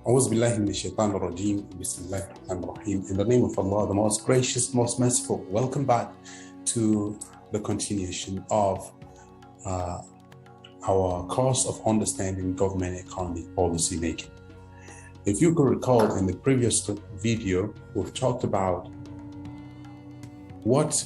أعوذ بالله من الشيطان الرجيم. بسم الله الرحمن الرحيم. In the name of Allah, the most gracious, most merciful. Welcome back to the continuation of our course of understanding government economic policy making. If you could recall in the previous video, we've talked about what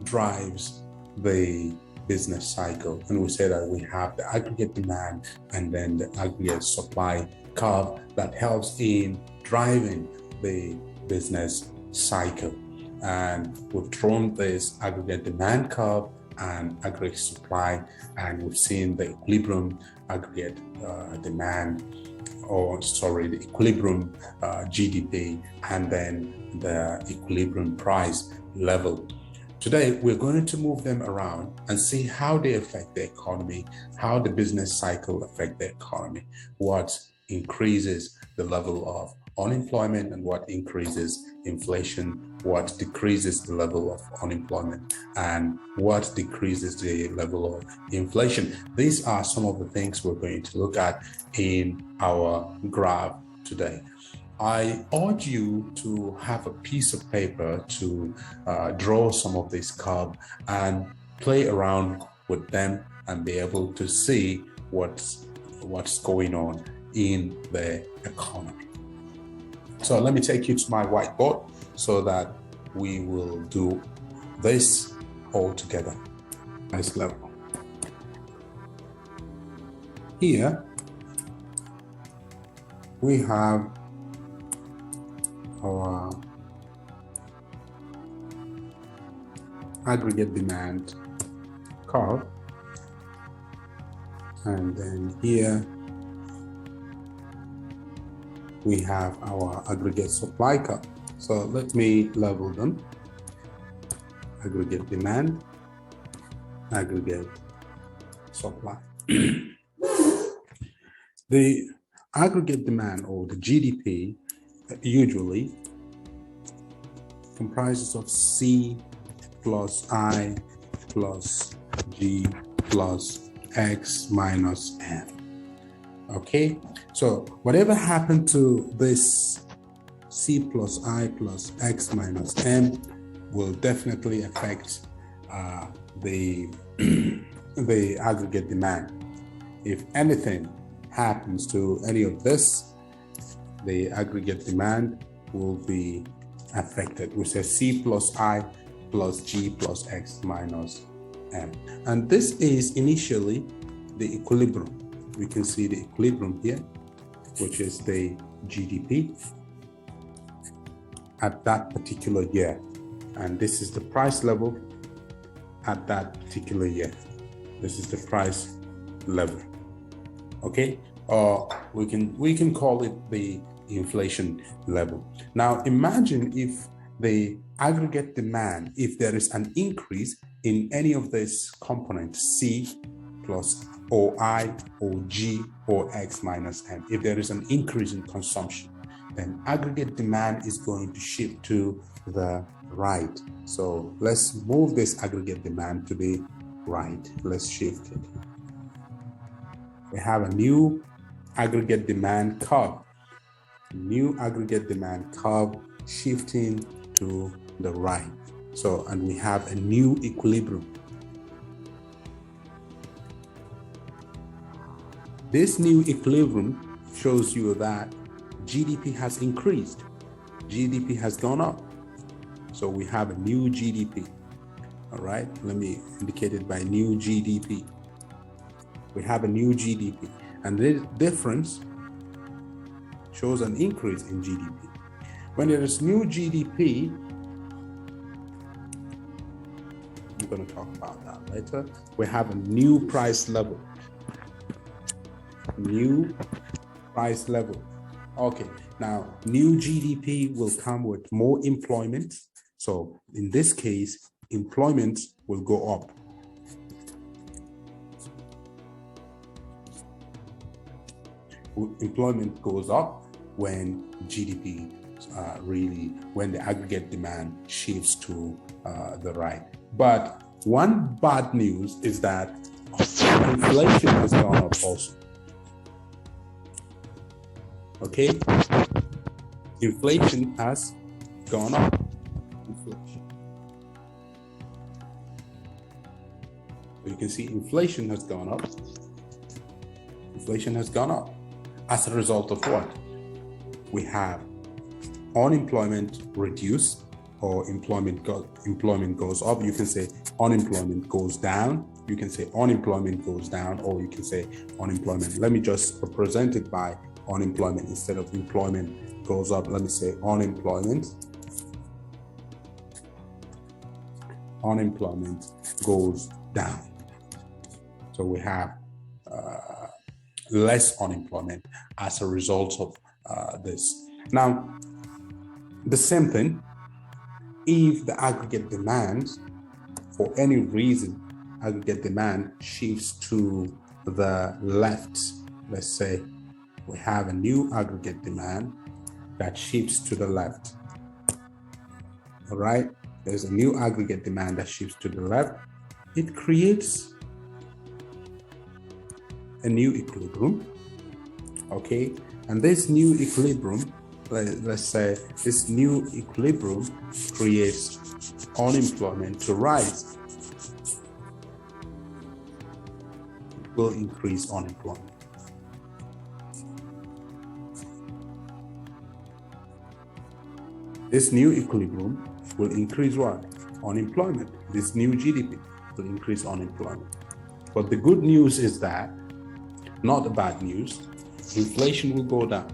drives the business cycle, and we said that we have the aggregate demand and then the aggregate supply curve that helps in driving the business cycle. And we've drawn this aggregate demand curve and aggregate supply, and we've seen the equilibrium aggregate demand, the equilibrium GDP, and then the equilibrium price level. Today, we're going to move them around and see how they affect the economy, how the business cycle affect the economy, what increases the level of unemployment and what increases inflation, what decreases the level of unemployment, and what decreases the level of inflation. These are some of the things we're going to look at in our graph today. I urge you to have a piece of paper to draw some of this curve and play around with them and be able to see what's going on in the economy. So let me take you to my whiteboard so that we will do this all together. Nice level. Here we have our aggregate demand curve, and then here we have our aggregate supply curve. So let me level them. Aggregate demand, aggregate supply. The aggregate demand, or the GDP, usually comprises of C plus I plus G plus X minus M. Okay, so whatever happened to this C plus I plus X minus M will definitely affect the aggregate demand. If anything happens to any of this, the aggregate demand will be affected. We say C plus I plus G plus X minus M. And this is initially the equilibrium. We can see the equilibrium here, which is the GDP at that particular year. And this is the price level at that particular year. This is the price level. Okay? Or we can call it the inflation level. Now imagine if the aggregate demand, if there is an increase in any of these components, C plus or I or G or X minus M, if there is an increase in consumption, then aggregate demand is going to shift to the right. So let's move this aggregate demand to the right. Let's shift it. We have a new aggregate demand curve. New aggregate demand curve shifting to the right. So, and we have a new equilibrium. This new equilibrium shows you that GDP has increased. GDP has gone up. So we have a new GDP. All right, let me indicate it by new GDP. We have a new GDP, and this difference shows an increase in GDP. When there is new GDP, I'm going to talk about that later. We have a new price level. New price level. Okay, now new GDP will come with more employment. So in this case, employment will go up. Employment goes up when GDP when the aggregate demand shifts to the right. But one bad news is that inflation has gone up also. Okay, inflation has gone up. Inflation. You can see inflation has gone up. Inflation has gone up as a result of what? We have unemployment reduced, or employment goes up. You can say unemployment goes down. You can say unemployment goes down, or you can say unemployment. Let me just represent it by unemployment instead of employment goes up. Let me say unemployment goes down. So we have less unemployment as a result of this. Now, the same thing, if the aggregate demand, for any reason, aggregate demand shifts to the left, let's say we have a new aggregate demand that shifts to the left. All right, there's a new aggregate demand that shifts to the left. It creates a new equilibrium, okay? And this new equilibrium, let's say this new equilibrium creates unemployment to rise. It will increase unemployment. This new equilibrium will increase what? Unemployment. This new GDP will increase unemployment. But the good news is that, not the bad news, inflation will go down.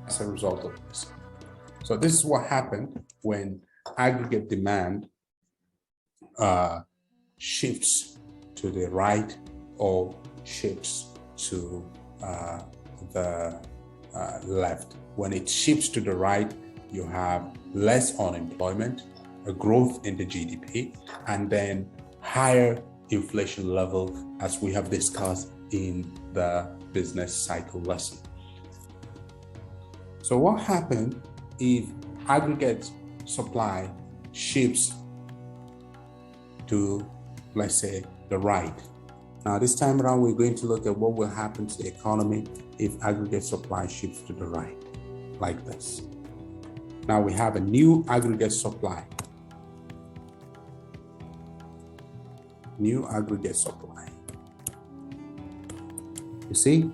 As a result of this. So this is what happened when aggregate demand shifts to the right or shifts to the left. When it shifts to the right, you have less unemployment, a growth in the GDP, and then higher inflation level, as we have discussed in the business cycle lesson. So what happened if aggregate supply shifts to, let's say, the right? Now, this time around, we're going to look at what will happen to the economy if aggregate supply shifts to the right, like this. Now we have a new aggregate supply. New aggregate supply. You see?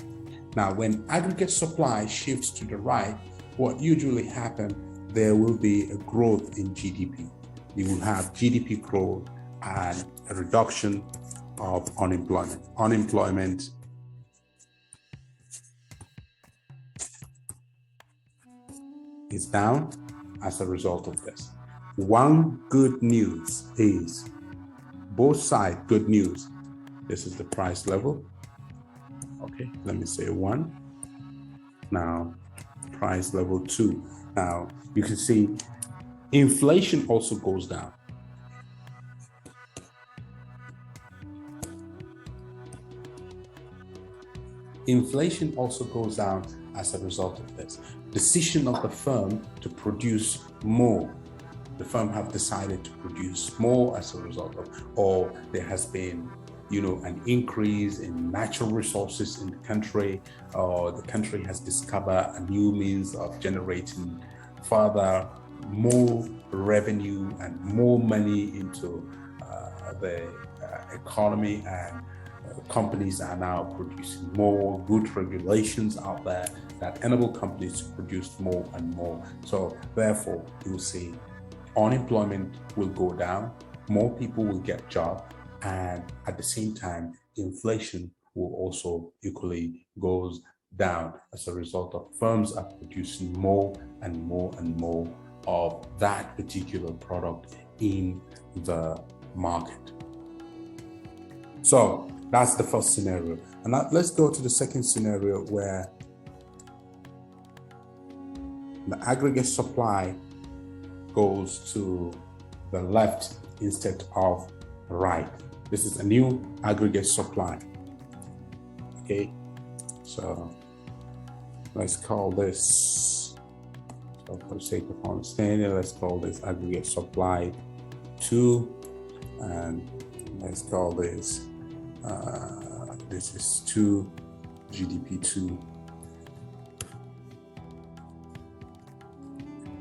Now, when aggregate supply shifts to the right, what usually happens, there will be a growth in GDP. You will have GDP growth and a reduction of unemployment. Unemployment is down as a result of this. One good news is, both sides, good news. This is the price level. Okay, let me say 1. Now, price level 2. Now, you can see inflation also goes down. Inflation also goes down as a result of this. Decision of the firm to produce more. The firm have decided to produce more as a result of, or there has been, an increase in natural resources in the country, or the country has discovered a new means of generating further more revenue and more money into the economy, and companies are now producing more. Good regulations out there that enable companies to produce more and more. So therefore, you will see unemployment will go down, more people will get jobs, and at the same time, inflation will also equally goes down as a result of firms are producing more and more and more of that particular product in the market. So that's the first scenario. And now let's go to the second scenario, where the aggregate supply goes to the left instead of right. This is a new aggregate supply. Okay, so let's call this, so for the sake of understanding, let's call this aggregate supply 2, and let's call this This is 2, GDP 2.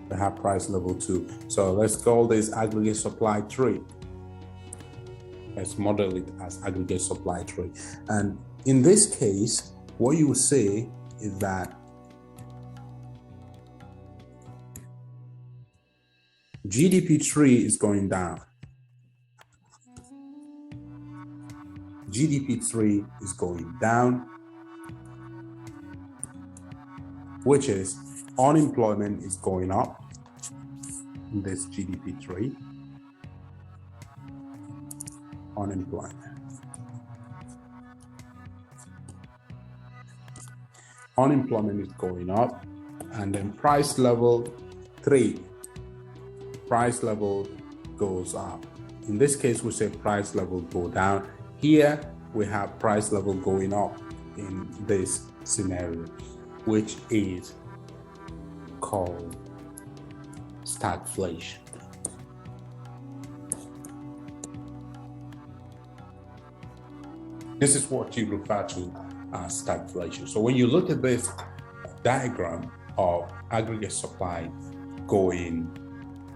We have price level 2. So let's call this aggregate supply 3. Let's model it as aggregate supply 3. And in this case, what you will say is that GDP 3 is going down. GDP 3 is going down, which is unemployment is going up in this GDP 3. Unemployment. Unemployment is going up, and then price level 3. Price level goes up. In this case, we say price level go down. Here we have price level going up in this scenario, which is called stagflation. This is what you refer to as stagflation. So when you look at this diagram of aggregate supply going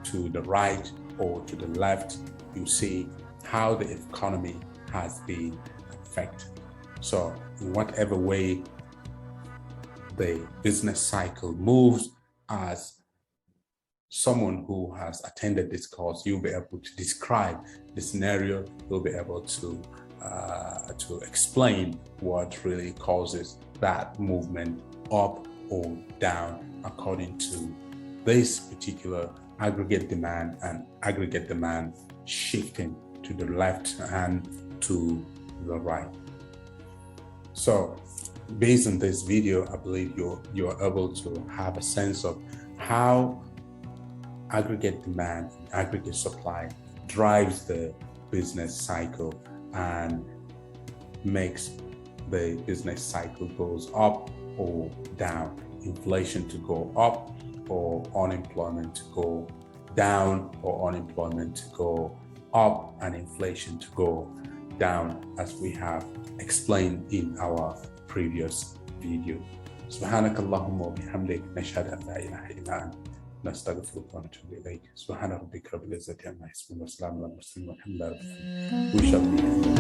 to the right or to the left, you see how the economy has been affected. So in whatever way the business cycle moves, as someone who has attended this course, you'll be able to describe the scenario, you'll be able to explain what really causes that movement up or down according to this particular aggregate demand and aggregate demand shifting to the left and to the right. So based on this video, I believe you're able to have a sense of how aggregate demand and aggregate supply drives the business cycle and makes the business cycle goes up or down, inflation to go up or unemployment to go down, or unemployment to go up and inflation to go down, as we have explained in our previous video. سبحانك اللهم وبحمدك نشهد أن لا إله إلا أنت نستغفرك ونتوب إليك. سبحان ربك رب العزة عما يصفون وسلام على المرسلين والحمد لله رب العالمين. We shall meet.